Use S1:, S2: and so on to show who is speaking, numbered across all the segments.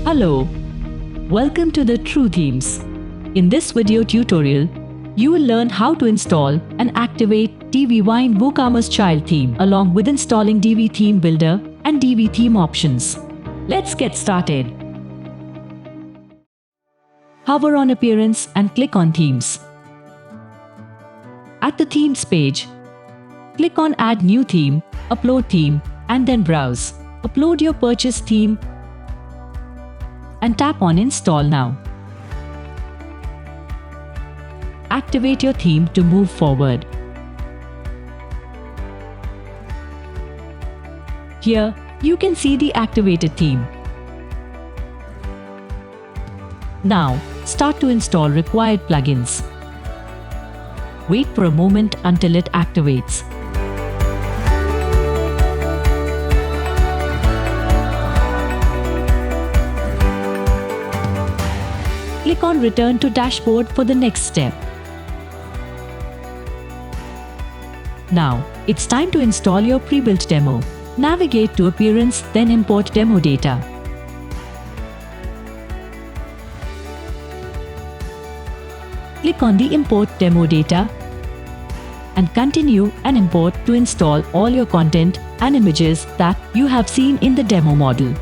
S1: Hello, welcome to the TRooThemes. In this video tutorial, you will learn how to install and activate Divi WooCommerce child theme along with installing Divi theme builder and Divi theme options. Let's get started. Hover on Appearance and click on Themes. At the Themes page, click on Add New Theme, Upload Theme, and then browse. Upload your purchased theme and tap on Install Now. Activate your theme to move forward. Here, you can see the activated theme. Now, start to install required plugins. Wait for a moment until it activates. Click on Return to Dashboard for the next step. Now, it's time to install your pre-built demo. Navigate to Appearance, then Import Demo Data. Click on the Import Demo Data and continue and import to install all your content and images that you have seen in the demo model.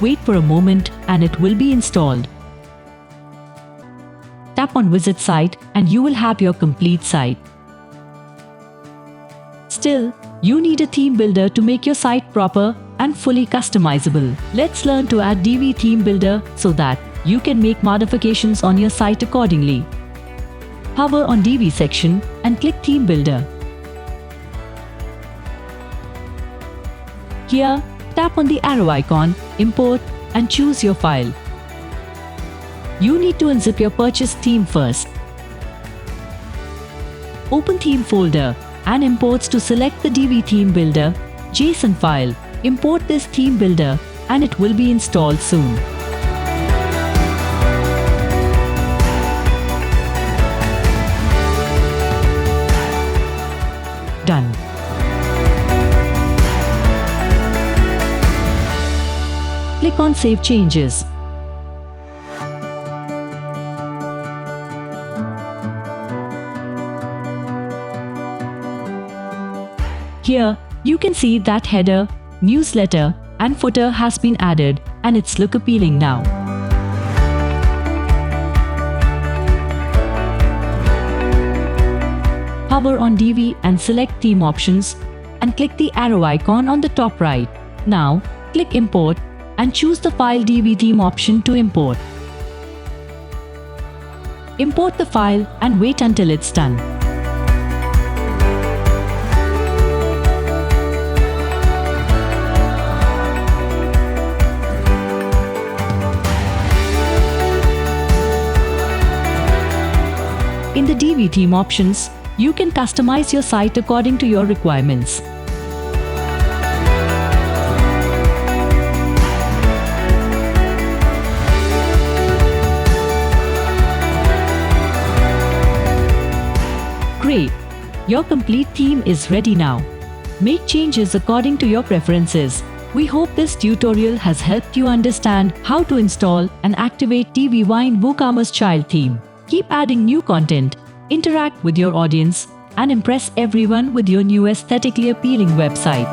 S1: Wait for a moment and it will be installed. Tap on Visit Site and you will have your complete site. Still, you need a theme builder to make your site proper and fully customizable. Let's learn to add Divi theme builder so that you can make modifications on your site accordingly. Hover on Divi section and click Theme Builder. Here, tap on the arrow icon, Import, and choose your file. You need to unzip your purchased theme first. Open Theme folder and Imports to select the Divi Theme Builder JSON file. Import this theme builder and it will be installed soon. Done. Click on Save Changes. Here, you can see that header, newsletter, and footer has been added and its look appealing now. Hover on Divi and select Theme Options and click the arrow icon on the top right. Now, click Import and choose the file Divi theme option to import. Import the file and wait until it's done. In the Divi theme options, you can customize your site according to your requirements. Great! Your complete theme is ready now. Make changes according to your preferences. We hope this tutorial has helped you understand how to install and activate Divi WooCommerce child theme. Keep adding new content, interact with your audience, and impress everyone with your new aesthetically appealing website.